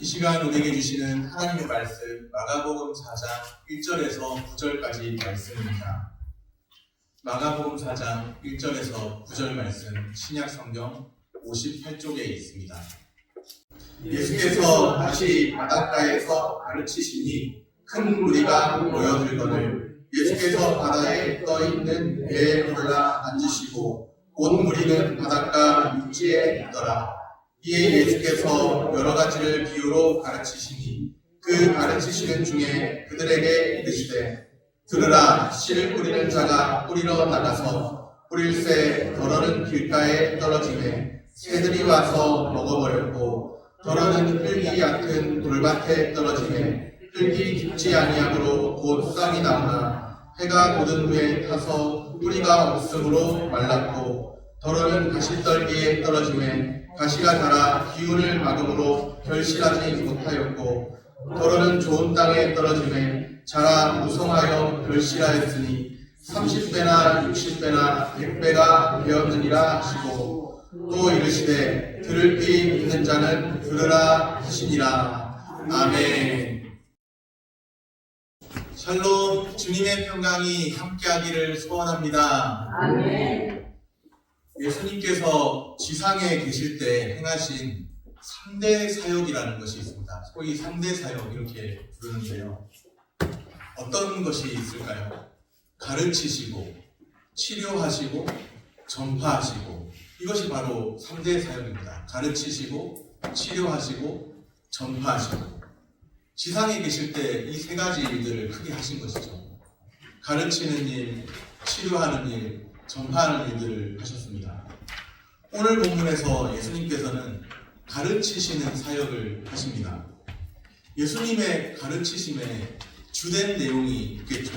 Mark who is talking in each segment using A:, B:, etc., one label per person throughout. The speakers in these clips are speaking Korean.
A: 이 시간 우리에게 주시는 하나님의 말씀 마가복음 4장 1절에서 9절까지 말씀입니다. 마가복음 4장 1절에서 9절 말씀 신약성경 58쪽에 있습니다. 예수께서 다시 바닷가에서 가르치시니 큰 무리가 모여들거늘 예수께서 바다에 떠있는 배에 올라 앉으시고 온 무리는 바닷가 육지에 있더라. 이에 예수께서 여러 가지를 비유로 가르치시니 그 가르치시는 중에 그들에게 이르시되 들으라. 씨를 뿌리는 자가 뿌리러 나가서 뿌릴새 덜어는 길가에 떨어지매 새들이 와서 먹어버렸고 덜어는 흙이 얕은 돌밭에 떨어지매 흙이 깊지 아니하므로 곧 싹이 나오나 해가 곧은 후에 타서 뿌리가 없으므로 말랐고 덜어는 가시떨기에 떨어지매 가시가 자라 기운을 막음으로 결실하지 못하였고 덜어는 좋은 땅에 떨어지매 자라 무성하여 결실하였으니 30배나 60배나 100배가 되었느니라 하시고 또 이르시되 들을 귀 있는 자는 들으라 하시니라. 아멘. 샬롬. 주님의 평강이 함께하기를 소원합니다.
B: 아멘.
A: 예수님께서 지상에 계실 때 행하신 3대 사역이라는 것이 있습니다. 소위 3대 사역 이렇게 부르는데요. 어떤 것이 있을까요? 가르치시고 치료하시고 전파하시고 이것이 바로 3대 사역입니다. 가르치시고 치료하시고 전파하시고 지상에 계실 때 이 세 가지 일들을 크게 하신 것이죠. 가르치는 일, 치료하는 일, 전파하는 일들을 하셨습니다. 오늘 본문에서 예수님께서는 가르치시는 사역을 하십니다. 예수님의 가르치심에 주된 내용이 있겠죠.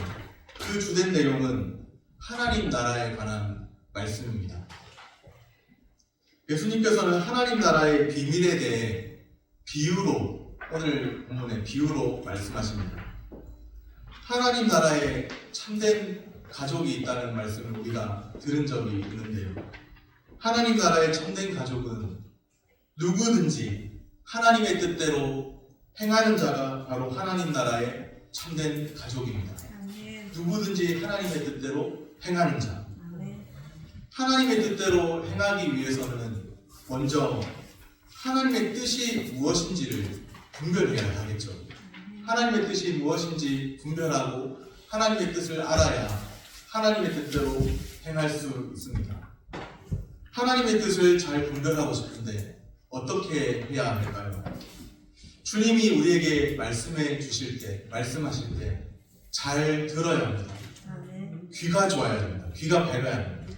A: 그 주된 내용은 하나님 나라에 관한 말씀입니다. 예수님께서는 하나님 나라의 비밀에 대해 비유로, 오늘 본문의 비유로 말씀하십니다. 하나님 나라에 참된 가족이 있다는 말씀을 우리가 들은 적이 있는데요. 하나님 나라의 참된 가족은 누구든지 하나님의 뜻대로 행하는 자가 바로 하나님 나라의 참된 가족입니다. 누구든지 하나님의 뜻대로 행하는 자. 하나님의 뜻대로 행하기 위해서는 먼저 하나님의 뜻이 무엇인지를 분별해야 하겠죠. 하나님의 뜻이 무엇인지 분별하고 하나님의 뜻을 알아야 하나님의 뜻대로 행할 수 있습니다. 하나님의 뜻을 잘 분별하고 싶은데 어떻게 해야 할까요? 주님이 우리에게 말씀해 주실 때, 말씀하실 때 잘 들어야 합니다. 귀가 좋아야 됩니다. 귀가 밝아야 합니다.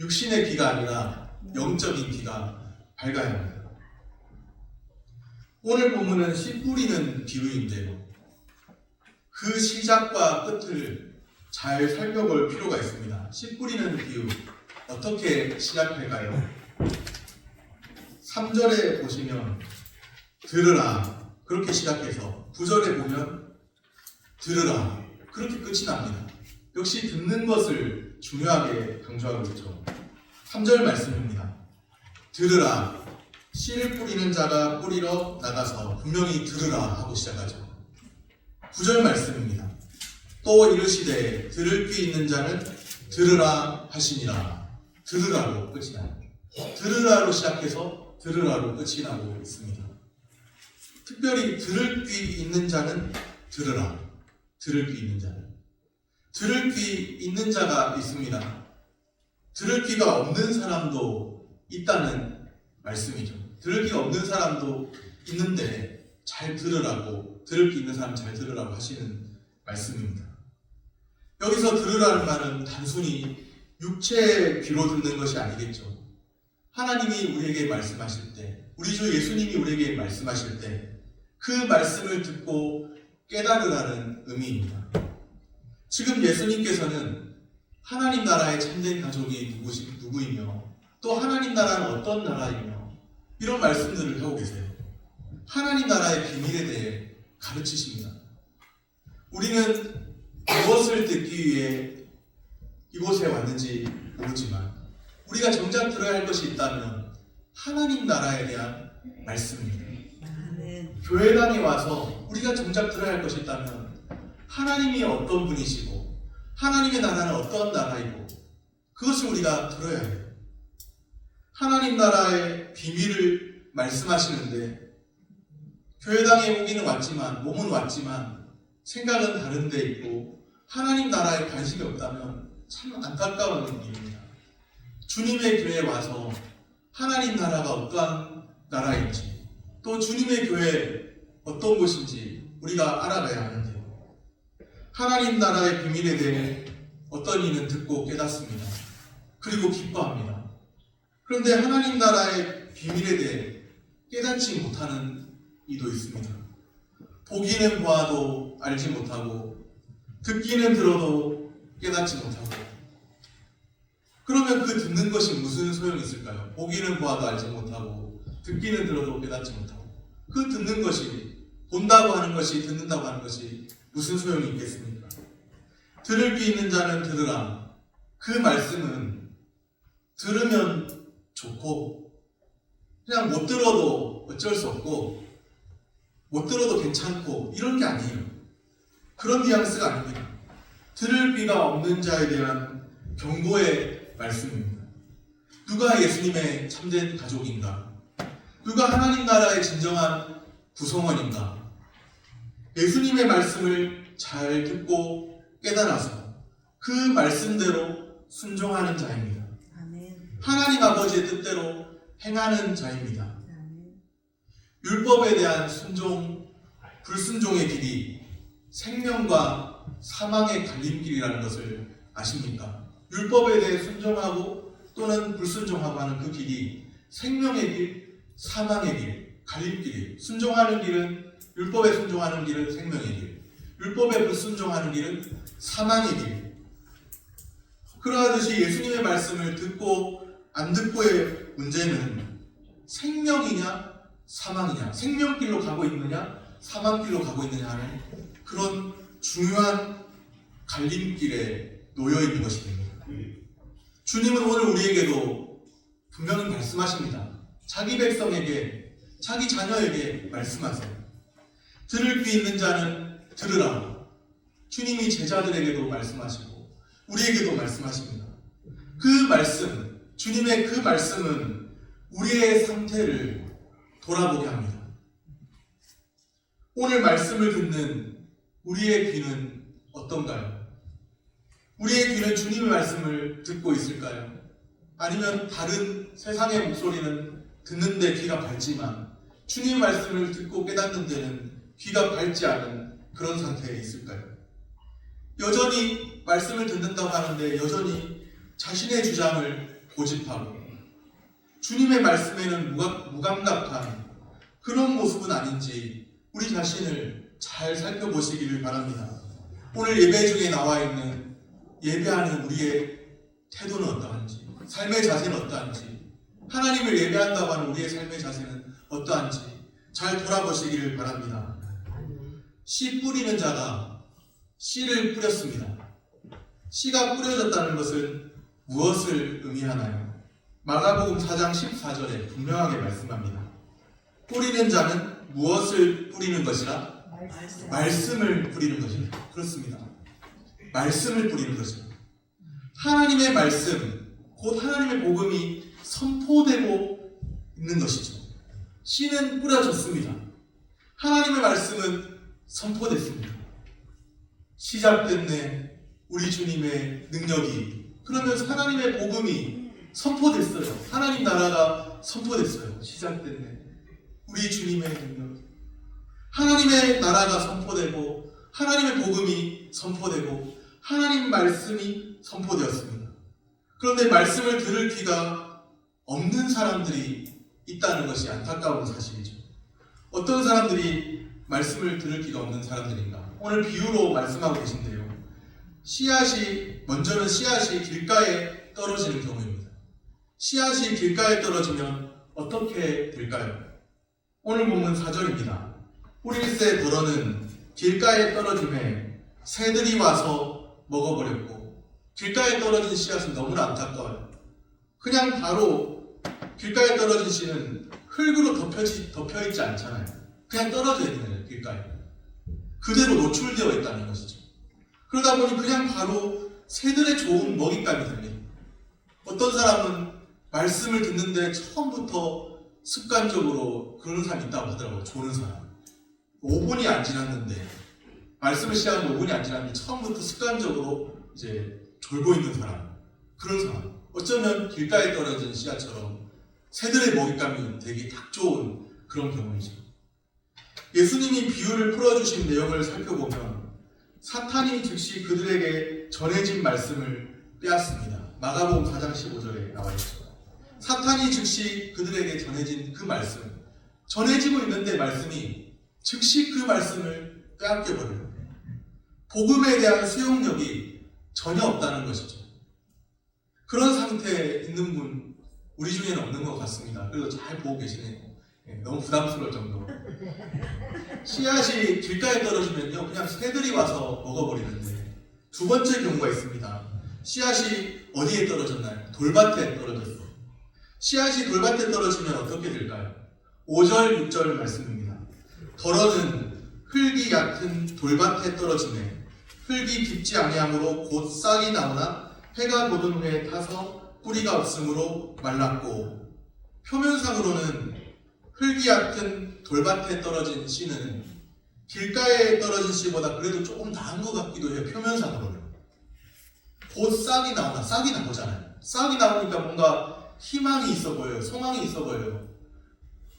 A: 육신의 귀가 아니라 영적인 귀가 밝아야 합니다. 오늘 본문은 씨 뿌리는 비유인데요. 그 시작과 끝을 잘 살펴볼 필요가 있습니다. 씨 뿌리는 비유 어떻게 시작할까요? 3절에 보시면 들으라 그렇게 시작해서 9절에 보면 들으라 그렇게 끝이 납니다. 역시 듣는 것을 중요하게 강조하고 있죠. 3절 말씀입니다. 들으라. 씨를 뿌리는 자가 뿌리러 나가서 분명히 들으라 하고 시작하죠. 9절 말씀입니다. 또 이르시되 들을 귀 있는 자는 들으라 하시니라. 들으라로 끝이 나요. 들으라로 시작해서 들으라로 끝이 나고 있습니다. 특별히 들을 귀 있는 자는 들으라. 들을 귀 있는 자는. 들을 귀 있는 자가 있습니다. 들을 귀가 없는 사람도 있다는 말씀이죠. 들을 귀가 없는 사람도 있는데 잘 들으라고, 들을 귀 있는 사람 잘 들으라고 하시는 말씀입니다. 여기서 들으라는 말은 단순히 육체의 귀로 듣는 것이 아니겠죠. 하나님이 우리에게 말씀하실 때, 우리 주 예수님이 우리에게 말씀하실 때 그 말씀을 듣고 깨달으라는 의미입니다. 지금 예수님께서는 하나님 나라의 참된 가족이 누구이며 또 하나님 나라는 어떤 나라이며 이런 말씀들을 하고 계세요. 하나님 나라의 비밀에 대해 가르치십니다. 우리는 무엇을 듣기 위해 이곳에 왔는지 모르지만 우리가 정작 들어야 할 것이 있다면 하나님 나라에 대한 말씀입니다.
B: 아멘.
A: 교회당에 와서 우리가 정작 들어야 할 것이 있다면 하나님이 어떤 분이시고 하나님의 나라는 어떤 나라이고 그것을 우리가 들어야 해요. 하나님 나라의 비밀을 말씀하시는데 교회당에 오기는 왔지만 몸은 왔지만 생각은 다른 데 있고 하나님 나라에 관심이 없다면 참 안타까운 일입니다. 주님의 교회에 와서 하나님 나라가 어떠한 나라인지 또 주님의 교회 어떤 곳인지 우리가 알아가야 하는데요. 하나님 나라의 비밀에 대해 어떤 이는 듣고 깨닫습니다. 그리고 기뻐합니다. 그런데 하나님 나라의 비밀에 대해 깨닫지 못하는 이도 있습니다. 보기는 보아도 알지 못하고 듣기는 들어도 깨닫지 못하고 그러면 그 듣는 것이 무슨 소용이 있을까요? 보기는 보아도 알지 못하고 듣기는 들어도 깨닫지 못하고 그 듣는 것이 본다고 하는 것이 듣는다고 하는 것이 무슨 소용이 있겠습니까? 들을 귀 있는 자는 들으라. 그 말씀은 들으면 좋고 그냥 못 들어도 어쩔 수 없고 못 들어도 괜찮고 이런 게 아니에요. 그런 뉘앙스가 아닙니다. 들을 귀가 없는 자에 대한 경고의 말씀입니다. 누가 예수님의 참된 가족인가? 누가 하나님 나라의 진정한 구성원인가? 예수님의 말씀을 잘 듣고 깨달아서 그 말씀대로 순종하는 자입니다.
B: 아멘.
A: 하나님 아버지의 뜻대로 행하는 자입니다.
B: 아멘.
A: 율법에 대한 순종, 불순종의 길이 생명과 사망의 갈림길이라는 것을 아십니까? 율법에 대해 순종하고 또는 불순종하고 하는 그 길이 생명의 길, 사망의 길, 갈림길이에요. 순종하는 길은 율법에 순종하는 길은 생명의 길, 율법에 불순종하는 길은 사망의 길. 그러하듯이 예수님의 말씀을 듣고 안 듣고의 문제는 생명이냐 사망이냐, 생명길로 가고 있느냐 사망길로 가고 있느냐 하는 그런 중요한 갈림길에 놓여 있는 것이 됩니다. 주님은 오늘 우리에게도 분명히 말씀하십니다. 자기 백성에게, 자기 자녀에게 말씀하세요. 들을 귀 있는 자는 들으라. 주님이 제자들에게도 말씀하시고 우리에게도 말씀하십니다. 그 말씀, 주님의 그 말씀은 우리의 상태를 돌아보게 합니다. 오늘 말씀을 듣는 우리의 귀는 어떤가요? 우리의 귀는 주님의 말씀을 듣고 있을까요? 아니면 다른 세상의 목소리는 듣는데 귀가 밝지만 주님의 말씀을 듣고 깨닫는 데는 귀가 밝지 않은 그런 상태에 있을까요? 여전히 말씀을 듣는다고 하는데 여전히 자신의 주장을 고집하고 주님의 말씀에는 무감각한 그런 모습은 아닌지 우리 자신을 잘 살펴보시기를 바랍니다. 오늘 예배 중에 나와 있는 예배하는 우리의 태도는 어떠한지, 삶의 자세는 어떠한지, 하나님을 예배한다고 하는 우리의 삶의 자세는 어떠한지 잘 돌아보시기를 바랍니다. 씨 뿌리는 자가 씨를 뿌렸습니다. 씨가 뿌려졌다는 것은 무엇을 의미하나요? 마가복음 4장 14절에 분명하게 말씀합니다. 뿌리는 자는 무엇을 뿌리는 것이라? 말씀을 뿌리는 것이다. 그렇습니다. 말씀을 뿌리는 것입니다. 하나님의 말씀, 곧 하나님의 복음이 선포되고 있는 것이죠. 씨는 뿌려졌습니다. 하나님의 말씀은 선포됐습니다. 시작됐네, 우리 주님의 능력이. 그러면서 하나님의 복음이 선포됐어요. 하나님 나라가 선포됐어요. 시작됐네, 우리 주님의 능력이. 하나님의 나라가 선포되고 하나님의 복음이 선포되고 하나님 말씀이 선포되었습니다. 그런데 말씀을 들을 귀가 없는 사람들이 있다는 것이 안타까운 사실이죠. 어떤 사람들이 말씀을 들을 귀가 없는 사람들인가? 오늘 비유로 말씀하고 계신데요. 먼저는 씨앗이 길가에 떨어지는 경우입니다. 씨앗이 길가에 떨어지면 어떻게 될까요? 오늘 본문 4절입니다. 뿌릴새 더러는 길가에 떨어짐에 새들이 와서 먹어버렸고, 길가에 떨어진 씨앗은 너무나 안타까워요. 그냥 바로 길가에 떨어진 씨는 흙으로 덮여있지 않잖아요. 그냥 떨어져 있는 거예요. 길가에. 그대로 노출되어 있다는 것이죠. 그러다 보니 그냥 바로 새들의 좋은 먹잇감이 됩니다. 어떤 사람은 말씀을 듣는데 처음부터 습관적으로 그런 사람이 있다고 하더라고요. 조는 사람. 5분이 안 지났는데, 말씀을 시작한 5분이 안 지났는데 처음부터 습관적으로 이제 졸고 있는 사람. 그런 사람. 어쩌면 길가에 떨어진 씨앗처럼 새들의 먹잇감이 되게 딱 좋은 그런 경우이죠. 예수님이 비유를 풀어주신 내용을 살펴보면 사탄이 즉시 그들에게 전해진 말씀을 빼앗습니다. 마가복음 4장 15절에 나와 있죠. 사탄이 즉시 그들에게 전해진 그 말씀, 전해지고 있는데 말씀이 즉시 그 말씀을 빼앗겨버려요. 복음에 대한 수용력이 전혀 없다는 것이죠. 그런 상태에 있는 분 우리 중에는 없는 것 같습니다. 그래도 잘 보고 계시네요. 너무 부담스러울 정도로. 씨앗이 길가에 떨어지면요 그냥 새들이 와서 먹어버리는데, 두 번째 경우가 있습니다. 씨앗이 어디에 떨어졌나요? 돌밭에 떨어졌어요. 씨앗이 돌밭에 떨어지면 어떻게 될까요? 5절, 6절 말씀입니다. 더러는 흙이 얕은 돌밭에 떨어지매 흙이 깊지 아니하므로 곧 싹이 나오나 해가 고든 후에 타서 뿌리가 없으므로 말랐고, 표면상으로는 흙이 얕은 돌밭에 떨어진 씨는 길가에 떨어진 씨보다 그래도 조금 나은 것 같기도 해요. 표면상으로는. 곧 싹이 나오나, 싹이 나오잖아요. 싹이 나오니까 뭔가 희망이 있어 보여요. 소망이 있어 보여요.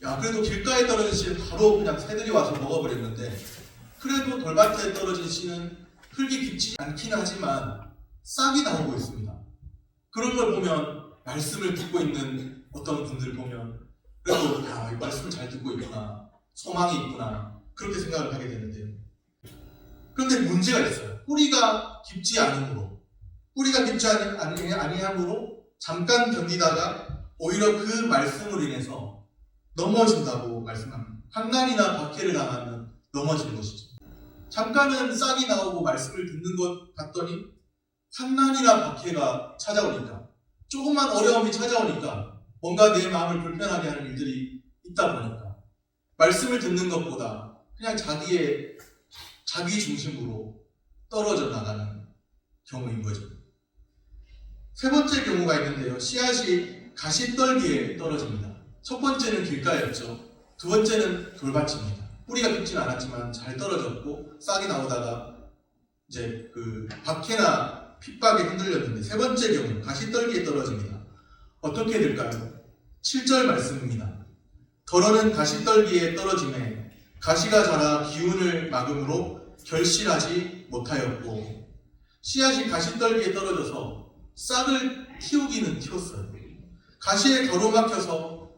A: 야, 그래도 길가에 떨어진 씨는 바로 그냥 새들이 와서 먹어버렸는데, 그래도 돌밭에 떨어진 씨는 흙이 깊지 않긴 하지만 싹이 나오고 있습니다. 그런 걸 보면, 말씀을 듣고 있는 어떤 분들 보면 그래도 야, 이 말씀을 잘 듣고 있구나, 소망이 있구나, 그렇게 생각을 하게 되는데요. 그런데 문제가 있어요. 뿌리가 깊지 않으므로, 뿌리가 깊지 아니함으로 잠깐 견디다가 오히려 그 말씀으로 인해서 넘어진다고 말씀합니다. 환난이나 박해를 당하면 넘어지는 것이죠. 잠깐은 싹이 나오고 말씀을 듣는 것 같더니 환난이나 박해가 찾아오니까, 조금만 어려움이 찾아오니까 뭔가 내 마음을 불편하게 하는 일들이 있다 보니까 말씀을 듣는 것보다 그냥 자기 중심으로 떨어져 나가는 경우인 거죠. 세 번째 경우가 있는데요. 씨앗이 가시떨기에 떨어집니다. 첫 번째는 길가였죠. 두 번째는 돌밭입니다. 뿌리가 깊지는 않았지만 잘 떨어졌고 싹이 나오다가 이제 그 박해나 핍박에 흔들렸는데, 세 번째 경우 가시떨기에 떨어집니다. 어떻게 될까요? 7절 말씀입니다. 더러는 가시떨기에 떨어짐에 가시가 자라 기운을 막음으로 결실하지 못하였고, 씨앗이 가시떨기에 떨어져서 싹을 틔우기는 틔웠어요. 가시에 가로막혀서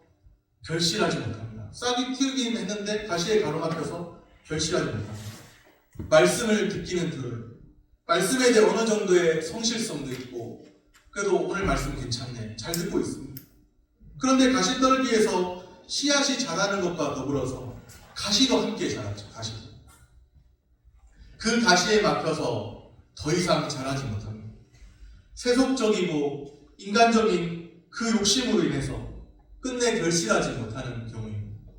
A: 결실하지 못합니다. 싹이 틔우기는 했는데 가시에 가로막혀서 결실하지 못합니다. 말씀을 듣기는 들어요. 말씀에 대해 어느 정도의 성실성도 있고, 그래도 오늘 말씀 괜찮네, 잘 듣고 있습니다. 그런데 가시떨기에서 씨앗이 자라는 것과 더불어서 가시도 함께 자랐죠. 가시도. 그 가시에 막혀서 더 이상 자라지 못합니다. 세속적이고 인간적인 그 욕심으로 인해서 끝내 결실하지 못하는 경우입니다.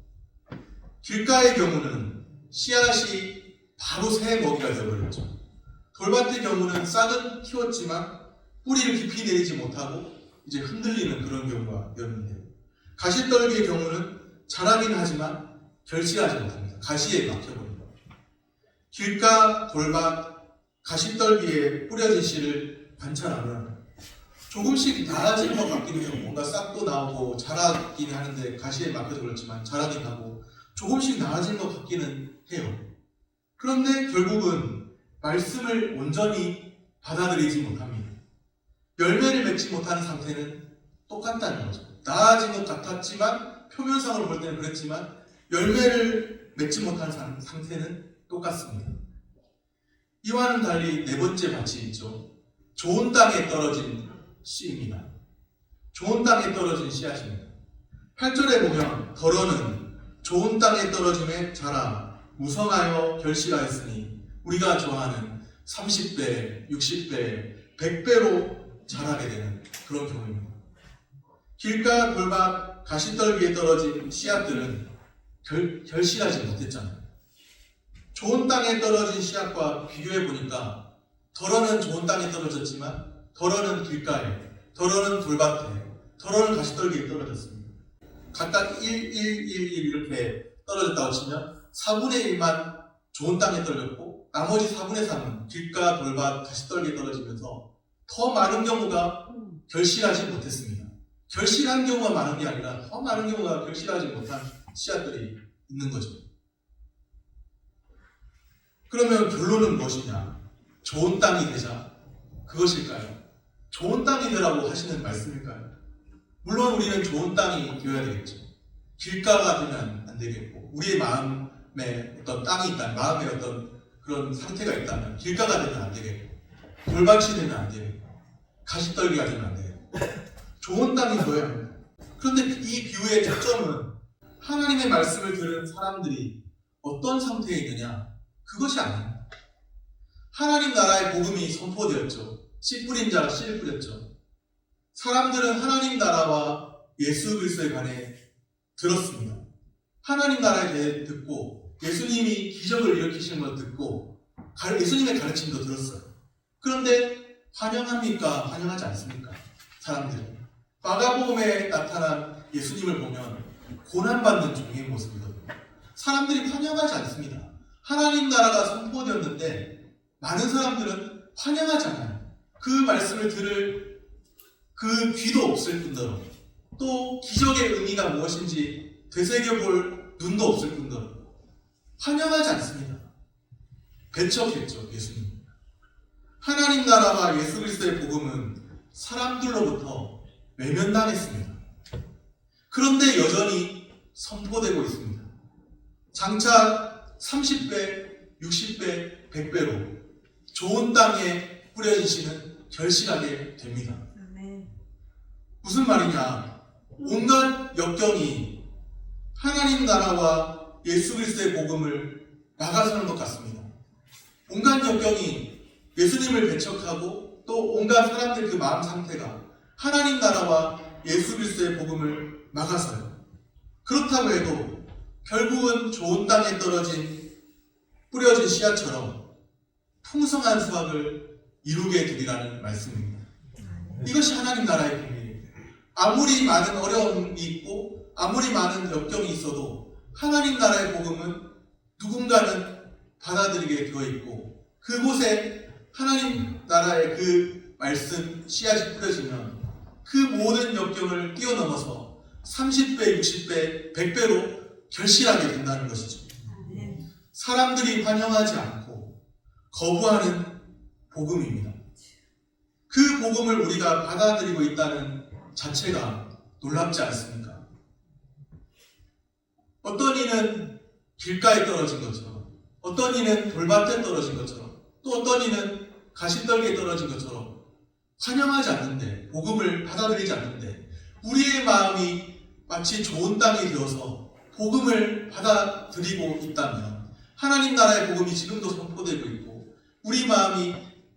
A: 길가의 경우는 씨앗이 바로 새 먹이가 되어버렸죠. 돌밭의 경우는 싹은 키웠지만 뿌리를 깊이 내리지 못하고 이제 흔들리는 그런 경우가 되었는데요. 가시떨기의 경우는 자라긴 하지만 결실하지 못합니다. 가시에 막혀버립니다. 길가, 돌밭, 가시떨기에 뿌려진 씨를 관찰하면 조금씩 나아진 것 같긴 해요. 뭔가 싹도 나오고 자라긴 하는데 가시에 막혀서 그렇지만 자라긴 하고 조금씩 나아진 것 같기는 해요. 그런데 결국은 말씀을 온전히 받아들이지 못합니다. 열매를 맺지 못하는 상태는 똑같다는 거죠. 나아진 것 같았지만, 표면상으로 볼 때는 그랬지만 열매를 맺지 못하는 상태는 똑같습니다. 이와는 달리 네 번째 밭이 있죠. 좋은 땅에 떨어진 씨입니다. 좋은 땅에 떨어진 씨앗입니다. 8절에 보면 더러는 좋은 땅에 떨어짐에 자라 무성하여 결실하였으니 우리가 좋아하는 30배, 60배, 100배로 자라게 되는 그런 경우입니다. 길가, 돌밭, 가시떨기에 떨어진 씨앗들은 결실하지 못했잖아요. 좋은 땅에 떨어진 씨앗과 비교해 보니까 덜어는 좋은 땅에 떨어졌지만 덜어는 길가에, 덜어는 돌밭에, 덜어는 가시떨기에 떨어졌습니다. 각각 1, 1, 1, 1 이렇게 떨어졌다고 치면 4분의 1만 좋은 땅에 떨어졌고 나머지 4분의 3은 길가, 돌밭, 가시떨기에 떨어지면서 더 많은 경우가 결실하지 못했습니다. 결실한 경우가 많은 게 아니라 더 많은 경우가 결실하지 못한 씨앗들이 있는 거죠. 그러면 결론은 무엇이냐? 좋은 땅이 되자. 그것일까요? 좋은 땅이 되라고 하시는 말씀일까요? 물론 우리는 좋은 땅이 되어야 되겠죠. 길가가 되면 안 되겠고, 우리의 마음에 어떤 땅이 있다면, 마음에 어떤 그런 상태가 있다면 길가가 되면 안 되겠고, 돌밭이 되면 안 되겠고, 가시떨기가 되면 안 되겠고, 좋은 땅이 되어야 합니다. 그런데 이 비유의 특점은 하나님의 말씀을 들은 사람들이 어떤 상태에 있느냐? 그것이 아닙니다. 하나님 나라의 복음이 선포되었죠. 씨 뿌린 자가 씨를 뿌렸죠. 사람들은 하나님 나라와 예수 그리스도에 관해 들었습니다. 하나님 나라에 대해 듣고 예수님이 기적을 일으키시는 걸 듣고 예수님의 가르침도 들었어요. 그런데 환영합니까? 환영하지 않습니까? 사람들이. 마가복음에 나타난 예수님을 보면 고난받는 종의 모습이거든요. 사람들이 환영하지 않습니다. 하나님 나라가 선포되었는데 많은 사람들은 환영하지 않아요. 그 말씀을 들을 그 귀도 없을 뿐더러 또 기적의 의미가 무엇인지 되새겨볼 눈도 없을 뿐더러 환영하지 않습니다. 배척했죠, 예수님. 하나님 나라와 예수 그리스도의 복음은 사람들로부터 외면당했습니다. 그런데 여전히 선포되고 있습니다. 장차 30배, 60배, 100배로 좋은 땅에 뿌려진 씨는 결실하게 됩니다. 무슨 말이냐? 온갖 역경이 하나님 나라와 예수 그리스도의 복음을 막아서는 것 같습니다. 온갖 역경이 예수님을 배척하고 또 온갖 사람들 그 마음 상태가 하나님 나라와 예수 그리스도의 복음을 막아서요. 그렇다고 해도 결국은 좋은 땅에 뿌려진 씨앗처럼 풍성한 수확을 이루게 되리라는 말씀입니다. 이것이 하나님 나라의 비밀이에요. 아무리 많은 어려움이 있고 아무리 많은 역경이 있어도 하나님 나라의 복음은 누군가는 받아들이게 되어 있고 그곳에 하나님 나라의 그 말씀 씨앗이 뿌려지면 그 모든 역경을 뛰어넘어서 30배, 60배, 100배로 결실하게 된다는 것이죠. 사람들이 환영하지 않고 거부하는 복음입니다. 그 복음을 우리가 받아들이고 있다는 자체가 놀랍지 않습니까? 어떤 이는 길가에 떨어진 것처럼, 어떤 이는 돌밭에 떨어진 것처럼, 또 어떤 이는 가시떨기에 떨어진 것처럼 환영하지 않는데, 복음을 받아들이지 않는데, 우리의 마음이 마치 좋은 땅이 되어서 복음을 받아들이고 있다면, 하나님 나라의 복음이 지금도 선포되고 있고, 우리 마음이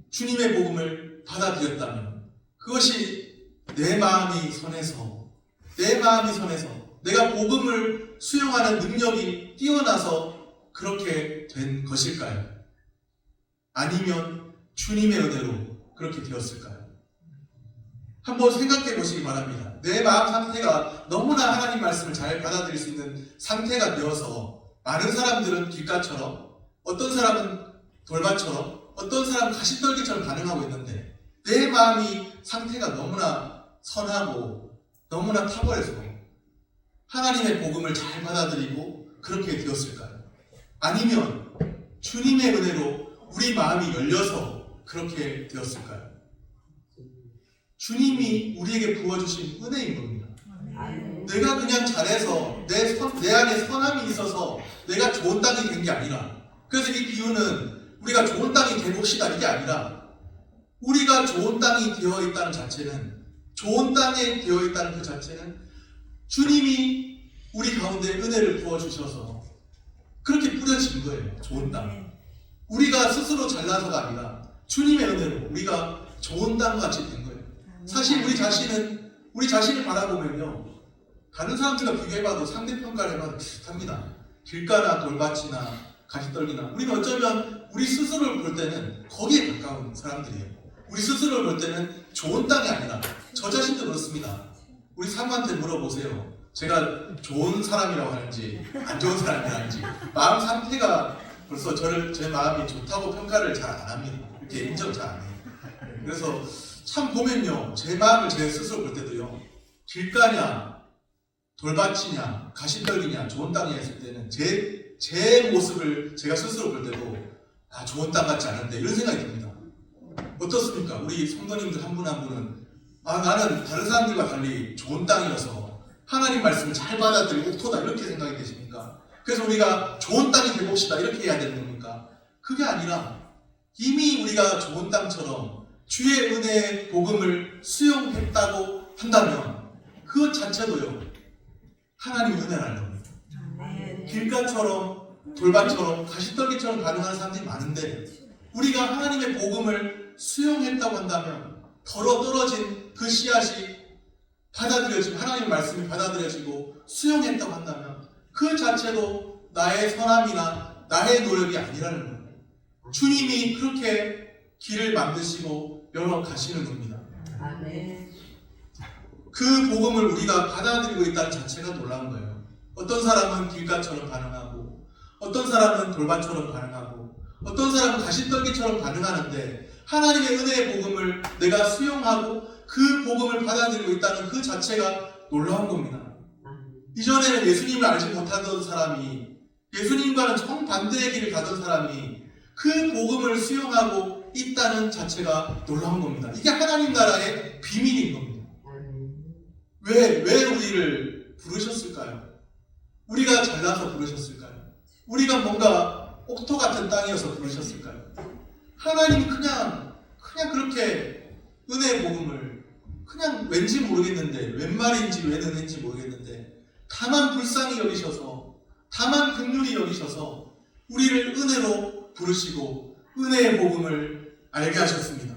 A: 주님의 복음을 받아들였다면, 그것이 내 마음이 선해서 내가 복음을 수용하는 능력이 뛰어나서 그렇게 된 것일까요? 아니면 주님의 은혜로 그렇게 되었을까요? 한번 생각해 보시기 바랍니다. 내 마음 상태가 너무나 하나님 말씀을 잘 받아들일 수 있는 상태가 되어서 많은 사람들은 길가처럼, 어떤 사람은 돌밭처럼, 어떤 사람은 가시떨기처럼 반응하고 있는데 내 마음이 상태가 너무나 선하고 너무나 탁월해서 하나님의 복음을 잘 받아들이고 그렇게 되었을까요? 아니면 주님의 은혜로 우리 마음이 열려서 그렇게 되었을까요? 주님이 우리에게 부어주신 은혜인 겁니다. 내가 그냥 잘해서 내 안에 선함이 있어서 내가 좋은 땅이 된 게 아니라, 그래서 이 비유는 우리가 좋은 땅이 되봅시다 이게 아니라, 우리가 좋은 땅이 되어 있다는 자체는, 좋은 땅에 되어 있다는 그 자체는 주님이 우리 가운데 은혜를 부어주셔서 그렇게 뿌려진 거예요. 좋은 땅. 우리가 스스로 잘나서가 아니라 주님의 은혜로 우리가 좋은 땅같이 된 거예요. 사실 우리 자신을 바라보면요, 다른 사람들과 비교해봐도 상대평가를 해봐도 비슷합니다. 길가나 돌밭이나 가시떨기나 우리는 어쩌면 우리 스스로를 볼 때는 거기에 가까운 사람들이에요. 우리 스스로를 볼 때는 좋은 땅이 아니라 저 자신도 그렇습니다. 우리 사모한테 물어보세요. 제가 좋은 사람이라고 하는지 안 좋은 사람이라는지 마음 상태가 벌써 제 마음이 좋다고 평가를 잘 안 합니다. 이렇게 인정 잘 안 해요. 그래서 참 보면요, 제 마음을 제 스스로 볼 때도요, 길가냐 돌밭이냐 가시떨기냐 좋은 땅이냐 했을 때는 제 모습을 제가 스스로 볼 때도 좋은 땅 같지 않은데 이런 생각이 듭니다. 어떻습니까? 우리 성도님들 한 분 한 분은 나는 다른 사람들과 달리 좋은 땅이어서 하나님 말씀을 잘 받아들이고 옥토다 이렇게 생각이 되십니까? 그래서 우리가 좋은 땅이 되봅시다 이렇게 해야 되는 겁니까? 그게 아니라 이미 우리가 좋은 땅처럼 주의 은혜의 복음을 수용했다고 한다면 그것 자체도요 하나님의 은혜라는 겁니다. 길가처럼 돌밭처럼 가시떨기처럼 반응하는 사람들이 많은데 우리가 하나님의 복음을 수용했다고 한다면 덜어 떨어진 그 씨앗이 받아들여지고 하나님의 말씀이 받아들여지고 수용했다고 한다면 그 자체도 나의 선함이나 나의 노력이 아니라는 거예요. 주님이 그렇게 길을 만드시고 열어 가시는 겁니다. 그 복음을 우리가 받아들이고 있다는 자체가 놀라운 거예요. 어떤 사람은 길가처럼 반응하고 어떤 사람은 돌밭처럼 반응하고 어떤 사람은 가시떨기처럼 반응하는데 하나님의 은혜의 복음을 내가 수용하고 그 복음을 받아들이고 있다는 그 자체가 놀라운 겁니다. 이전에는 예수님을 알지 못하던 사람이 예수님과는 정반대의 길을 가던 사람이 그 복음을 수용하고 있다는 자체가 놀라운 겁니다. 이게 하나님 나라의 비밀인 겁니다. 왜 우리를 부르셨을까요? 우리가 잘나서 부르셨을까요? 우리가 뭔가 옥토 같은 땅이어서 부르셨을까요? 하나님이 그냥 그렇게 은혜의 복음을 그냥 왠지 모르겠는데 웬 말인지 웬 은혜인지 모르겠는데 다만 불쌍히 여기셔서 다만 긍휼히 여기셔서 우리를 은혜로 부르시고 은혜의 복음을 알게 하셨습니다.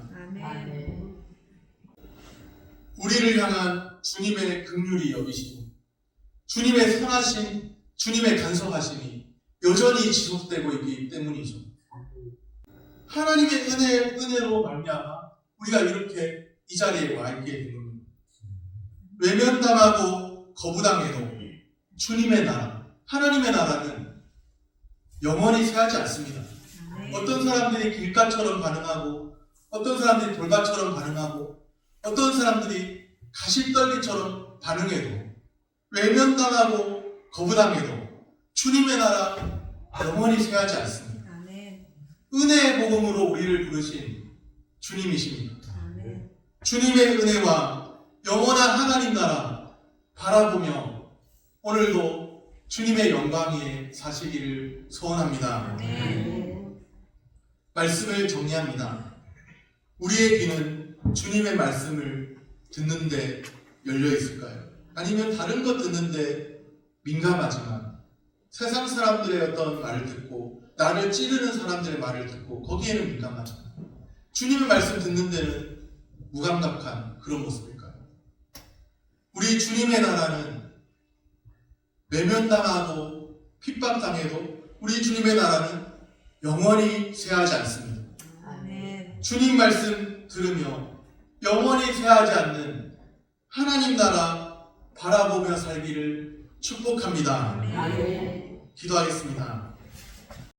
A: 우리를 향한 주님의 긍휼히 여기시고 주님의 선하심, 주님의 간섭하심이 여전히 지속되고 있기 때문이죠. 하나님의 은혜로 말미암아 우리가 이렇게 이 자리에 와 있게 된 겁니다. 외면당하고 거부당해도 주님의 나라, 하나님의 나라는 영원히 쇠하지 않습니다. 어떤 사람들이 길가처럼 반응하고 어떤 사람들이 돌밭처럼 반응하고 어떤 사람들이 가시떨기처럼 반응해도 외면당하고 거부당해도 주님의 나라 영원히 쇠하지 않습니다. 은혜의 복음으로 우리를 부르신 주님이십니다. 주님의 은혜와 영원한 하나님 나라 바라보며 오늘도 주님의 영광 위에 사시기를 소원합니다. 말씀을 정리합니다. 우리의 귀는 주님의 말씀을 듣는데 열려 있을까요? 아니면 다른 것 듣는데 민감하지만 세상 사람들의 어떤 말을 듣고 나를 찌르는 사람들의 말을 듣고 거기에는 민감하지만 주님의 말씀 듣는 데는 무감각한 그런 모습일까요? 우리 주님의 나라는 외면당하고 핍박당해도 우리 주님의 나라는 영원히 쇠하지 않습니다. 주님 말씀 들으며 영원히 쇠하지 않는 하나님 나라 바라보며 살기를 축복합니다. 기도하겠습니다.